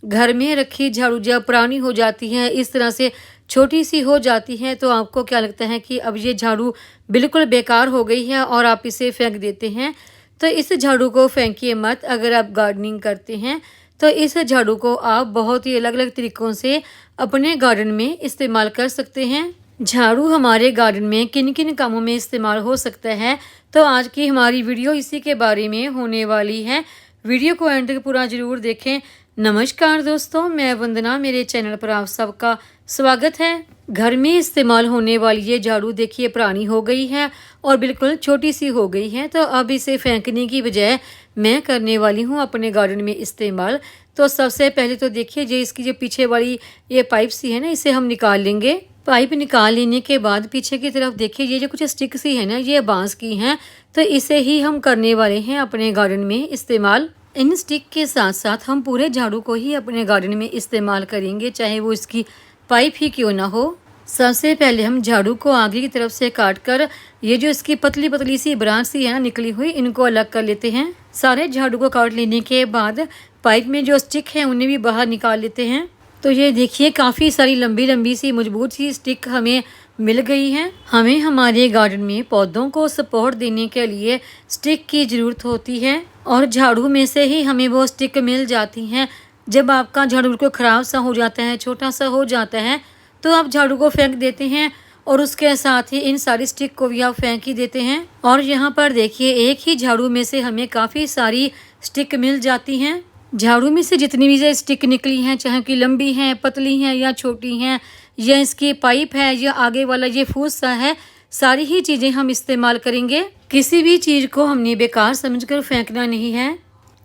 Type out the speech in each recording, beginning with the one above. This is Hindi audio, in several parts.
घर में रखी झाड़ू जब पुरानी हो जाती है, इस तरह से छोटी सी हो जाती है, तो आपको क्या लगता है कि अब ये झाड़ू बिल्कुल बेकार हो गई है और आप इसे फेंक देते हैं। तो इस झाड़ू को फेंकिए मत। अगर आप गार्डनिंग करते हैं तो इस झाड़ू को आप बहुत ही अलग अलग तरीक़ों से अपने गार्डन में इस्तेमाल कर सकते हैं। झाड़ू हमारे गार्डन में किन किन कामों में इस्तेमाल हो सकता है, तो आज की हमारी वीडियो इसी के बारे में होने वाली है। वीडियो को एंड तक पूरा ज़रूर देखें। नमस्कार दोस्तों, मैं वंदना, मेरे चैनल पर आप सबका स्वागत है। घर में इस्तेमाल होने वाली ये झाड़ू देखिए पुरानी हो गई है और बिल्कुल छोटी सी हो गई है, तो अब इसे फेंकने की बजाय मैं करने वाली हूँ अपने गार्डन में इस्तेमाल। तो सबसे पहले तो देखिए ये इसकी जो पीछे वाली ये पाइप सी है ना, इसे हम निकाल लेंगे। पाइप निकाल लेने के बाद पीछे की तरफ देखिए ये जो कुछ स्टिक सी है ना, ये बांस की हैं, तो इसे ही हम करने वाले हैं अपने गार्डन में इस्तेमाल। इन स्टिक के साथ साथ हम पूरे झाड़ू को ही अपने गार्डन में इस्तेमाल करेंगे, चाहे वो इसकी पाइप ही क्यों ना हो। सबसे पहले हम झाड़ू को आगे की तरफ से काट कर ये जो इसकी पतली पतली सी ब्रांच सी है ना निकली हुई, इनको अलग कर लेते हैं। सारे झाड़ू को काट लेने के बाद पाइप में जो स्टिक है उन्हें भी बाहर निकाल लेते हैं। तो ये देखिए काफ़ी सारी लंबी लंबी सी मजबूत सी स्टिक हमें मिल गई है। हमें हमारे गार्डन में पौधों को सपोर्ट देने के लिए स्टिक की ज़रूरत होती है और झाड़ू में से ही हमें वो स्टिक मिल जाती हैं। जब आपका झाड़ू बिल्कुल ख़राब सा हो जाता है, छोटा सा हो जाता है, तो आप झाड़ू को फेंक देते हैं और उसके साथ ही इन सारी स्टिक को भी आप फेंक ही देते हैं। और यहाँ पर देखिए एक ही झाड़ू में से हमें काफ़ी सारी स्टिक मिल जाती हैं। झाड़ू में से जितनी भी ये स्टिक निकली हैं, चाहे कि लंबी हैं, पतली हैं या छोटी हैं, या इसकी पाइप है या आगे वाला ये फूसा है, सारी ही चीज़ें हम इस्तेमाल करेंगे। किसी भी चीज़ को हमने बेकार समझकर फेंकना नहीं है।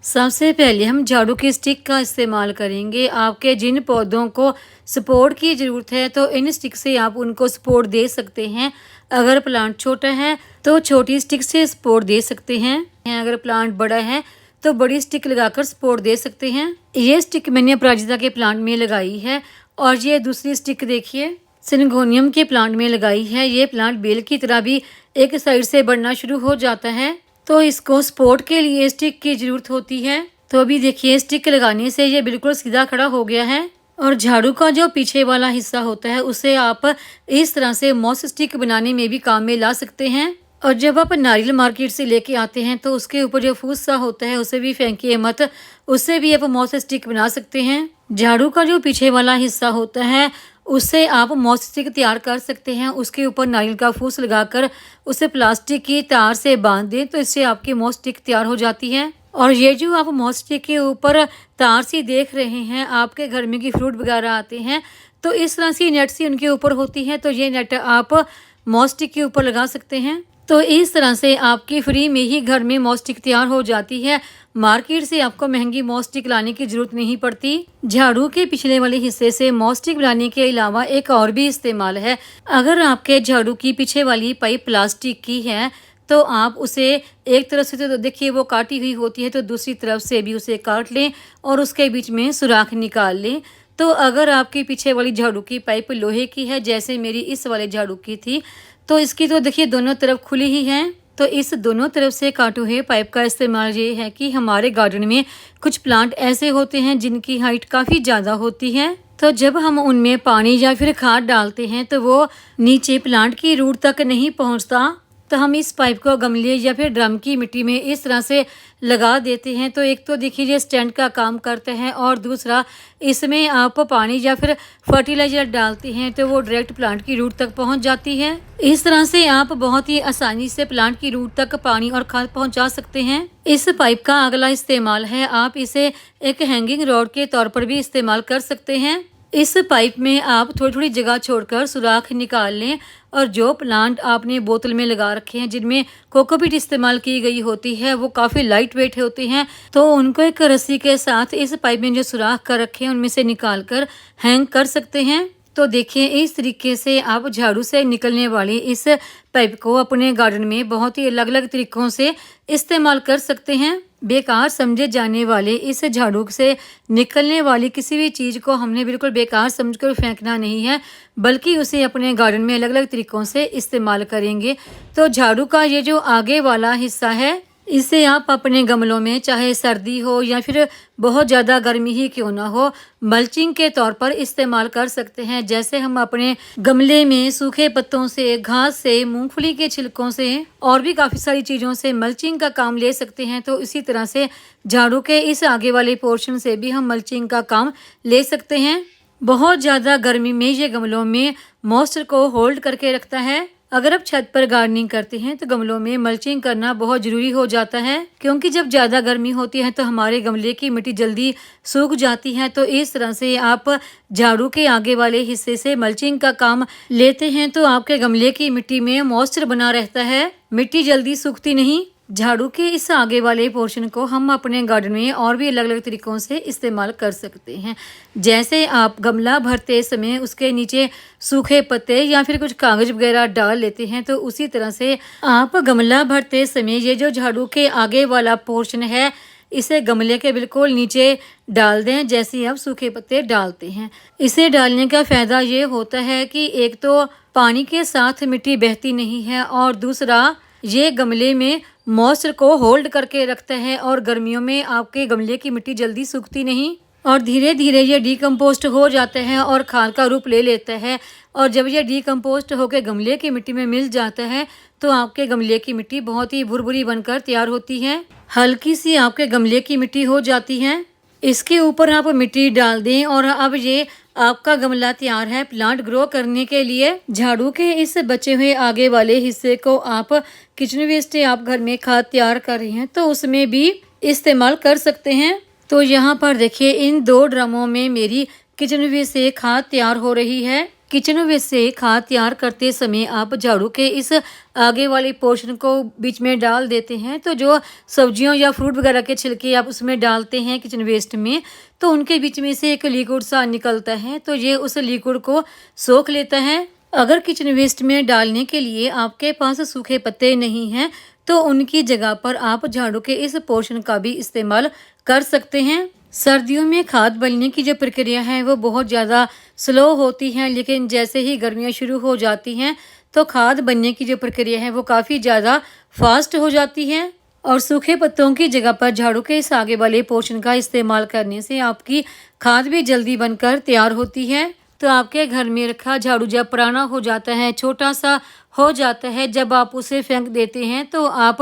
सबसे पहले हम झाड़ू की स्टिक का इस्तेमाल करेंगे। आपके जिन पौधों को सपोर्ट की ज़रूरत है तो इन स्टिक से आप उनको सपोर्ट दे सकते हैं। अगर प्लांट छोटा है तो छोटी स्टिक से सपोर्ट दे सकते हैं। अगर प्लांट बड़ा है तो बड़ी स्टिक लगाकर सपोर्ट दे सकते हैं। ये स्टिक मैंने अपराजिता के प्लांट में लगाई है और ये दूसरी स्टिक देखिए सिंगोनियम के प्लांट में लगाई है। ये प्लांट बेल की तरह भी एक साइड से बढ़ना शुरू हो जाता है, तो इसको सपोर्ट के लिए स्टिक की ज़रूरत होती है। तो अभी देखिए स्टिक लगाने से ये बिल्कुल सीधा खड़ा हो गया है। और झाड़ू का जो पीछे वाला हिस्सा होता है उसे आप इस तरह से मॉस स्टिक बनाने में भी काम में ला सकते हैं। और जब आप नारियल मार्केट से लेके आते हैं तो उसके ऊपर जो फूसा होता है उसे भी फेंकिए मत, उससे भी आप मॉस स्टिक बना सकते हैं। झाड़ू का जो पीछे वाला हिस्सा होता है उससे आप मॉस स्टिक तैयार कर सकते हैं। उसके ऊपर नारियल का फूस लगाकर उसे प्लास्टिक की तार से बांध दें तो इससे आपकी मॉस स्टिक तैयार हो जाती है। और ये जो आप मॉस स्टिक के ऊपर तार सी देख रहे हैं, आपके घर में की फ्रूट वगैरह आते हैं तो इस तरह से नेट सी उनके ऊपर होती है, तो ये नेट आप मॉस स्टिक के ऊपर लगा सकते हैं। तो इस तरह से आपकी फ्री में ही घर में मॉस स्टिक तैयार हो जाती है। मार्केट से आपको महंगी मॉस स्टिक लाने की जरूरत नहीं पड़ती। झाड़ू के पिछले वाले हिस्से से मॉस स्टिक बनाने के अलावा एक और भी इस्तेमाल है। अगर आपके झाड़ू की पीछे वाली पाइप प्लास्टिक की है तो आप उसे एक तरफ से तो देखिए वो काटी हुई होती है, तो दूसरी तरफ से भी उसे काट लें और उसके बीच में सुराख निकाल लें। तो अगर आपके पीछे वाली झाड़ू की पाइप लोहे की है, जैसे मेरी इस वाले झाड़ू की थी, तो इसकी तो देखिए दोनों तरफ खुली ही हैं। तो इस दोनों तरफ से काटे हुए पाइप का इस्तेमाल ये है कि हमारे गार्डन में कुछ प्लांट ऐसे होते हैं जिनकी हाइट काफ़ी ज़्यादा होती है, तो जब हम उनमें पानी या फिर खाद डालते हैं तो वो नीचे प्लांट की रूट तक नहीं पहुंचता। तो हम इस पाइप को गमले या फिर ड्रम की मिट्टी में इस तरह से लगा देते हैं, तो एक तो देखिए ये स्टैंड का काम करता है और दूसरा इसमें आप पानी या फिर फर्टिलाइज़र डालते हैं तो वो डायरेक्ट प्लांट की रूट तक पहुंच जाती है। इस तरह से आप बहुत ही आसानी से प्लांट की रूट तक पानी और खाद पहुंचा सकते हैं। इस पाइप का अगला इस्तेमाल है, आप इसे एक हैंगिंग रॉड के तौर पर भी इस्तेमाल कर सकते हैं। इस पाइप में आप थोड़ी थोड़ी जगह छोड़कर सुराख निकाल लें और जो प्लांट आपने बोतल में लगा रखे हैं जिनमें कोकोपीट इस्तेमाल की गई होती है वो काफ़ी लाइट वेट होते हैं, तो उनको एक रस्सी के साथ इस पाइप में जो सुराख कर रखे हैं उनमें से निकाल कर हैंग कर सकते हैं। तो देखिए इस तरीके से आप झाड़ू से निकलने वाली इस पाइप को अपने गार्डन में बहुत ही अलग अलग तरीक़ों से इस्तेमाल कर सकते हैं। बेकार समझे जाने वाले इस झाड़ू से निकलने वाली किसी भी चीज़ को हमने बिल्कुल बेकार समझकर फेंकना नहीं है, बल्कि उसे अपने गार्डन में अलग अलग तरीक़ों से इस्तेमाल करेंगे। तो झाड़ू का ये जो आगे वाला हिस्सा है इसे आप अपने गमलों में चाहे सर्दी हो या फिर बहुत ज़्यादा गर्मी ही क्यों ना हो, मल्चिंग के तौर पर इस्तेमाल कर सकते हैं। जैसे हम अपने गमले में सूखे पत्तों से, घास से, मूंगफली के छिलकों से और भी काफ़ी सारी चीज़ों से मल्चिंग का काम ले सकते हैं, तो इसी तरह से झाड़ू के इस आगे वाले पोर्शन से भी हम मल्चिंग का काम ले सकते हैं। बहुत ज़्यादा गर्मी में ये गमलों में मॉइस्चर को होल्ड करके रखता है। अगर आप छत पर गार्डनिंग करते हैं तो गमलों में मल्चिंग करना बहुत ज़रूरी हो जाता है, क्योंकि जब ज़्यादा गर्मी होती है तो हमारे गमले की मिट्टी जल्दी सूख जाती है। तो इस तरह से आप झाड़ू के आगे वाले हिस्से से मल्चिंग का काम लेते हैं तो आपके गमले की मिट्टी में मॉइस्चर बना रहता है, मिट्टी जल्दी सूखती नहीं। झाड़ू के इस आगे वाले पोर्शन को हम अपने गार्डन में और भी अलग अलग तरीकों से इस्तेमाल कर सकते हैं। जैसे आप गमला भरते समय उसके नीचे सूखे पत्ते या फिर कुछ कागज वगैरह डाल लेते हैं, तो उसी तरह से आप गमला भरते समय ये जो झाड़ू के आगे वाला पोर्शन है इसे गमले के बिल्कुल नीचे डाल दें, जैसे आप सूखे पत्ते डालते हैं। इसे डालने का फ़ायदा ये होता है कि एक तो पानी के साथ मिट्टी बहती नहीं है और दूसरा ये गमले में मॉइस्चर को होल्ड करके रखता है और गर्मियों में आपके गमले की मिट्टी जल्दी सूखती नहीं और धीरे धीरे ये डिकम्पोस्ट हो जाता है और खाद का रूप ले लेता है। और जब ये डिकम्पोस्ट होकर गमले की मिट्टी में मिल जाता है तो आपके गमले की मिट्टी बहुत ही भुरभुरी बनकर तैयार होती है, हल्की सी आपके गमले की मिट्टी हो जाती है। इसके ऊपर आप मिट्टी डाल दें और अब ये आपका गमला तैयार है प्लांट ग्रो करने के लिए। झाड़ू के इस बचे हुए आगे वाले हिस्से को आप किचन वेस्ट आप घर में खाद तैयार कर रहे हैं तो उसमें भी इस्तेमाल कर सकते हैं। तो यहाँ पर देखिए इन 2 ड्रमों में मेरी किचन वेस्ट से खाद तैयार हो रही है। किचन वेस्ट से खाद तैयार करते समय आप झाड़ू के इस आगे वाले पोर्शन को बीच में डाल देते हैं, तो जो सब्जियों या फ्रूट वगैरह के छिलके आप उसमें डालते हैं किचन वेस्ट में, तो उनके बीच में से एक लिक्विड सा निकलता है, तो ये उस लिक्विड को सोख लेता है। अगर किचन वेस्ट में डालने के लिए आपके पास सूखे पत्ते नहीं हैं तो उनकी जगह पर आप झाड़ू के इस पोर्शन का भी इस्तेमाल कर सकते हैं। सर्दियों में खाद बनने की जो प्रक्रिया है वो बहुत ज़्यादा स्लो होती है, लेकिन जैसे ही गर्मियाँ शुरू हो जाती हैं तो खाद बनने की जो प्रक्रिया है वो काफ़ी ज़्यादा फास्ट हो जाती है। और सूखे पत्तों की जगह पर झाड़ू के इस आगे वाले पोर्शन का इस्तेमाल करने से आपकी खाद भी जल्दी बनकर तैयार होती है। तो आपके घर में रखा झाड़ू जब पुराना हो जाता है, छोटा सा हो जाता है, जब आप उसे फेंक देते हैं तो आप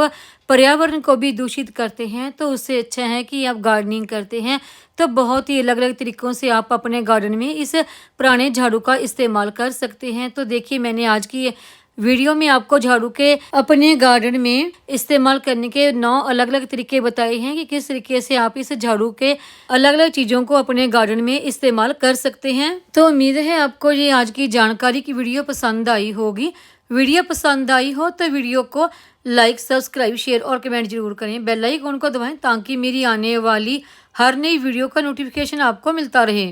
पर्यावरण को भी दूषित करते हैं। तो उससे अच्छा है कि आप गार्डनिंग करते हैं तो बहुत ही अलग अलग तरीक़ों से आप अपने गार्डन में इस पुराने झाड़ू का इस्तेमाल कर सकते हैं। तो देखिए मैंने आज की वीडियो में आपको झाड़ू के अपने गार्डन में इस्तेमाल करने के 9 अलग अलग तरीके बताए हैं कि किस तरीके से आप इस झाड़ू के अलग अलग चीज़ों को अपने गार्डन में इस्तेमाल कर सकते हैं। तो उम्मीद है आपको ये आज की जानकारी की वीडियो पसंद आई होगी। वीडियो पसंद आई हो तो वीडियो को लाइक, सब्सक्राइब, शेयर और कमेंट जरूर करें। बेल आइकन को दबाएं ताकि मेरी आने वाली हर नई वीडियो का नोटिफिकेशन आपको मिलता रहे।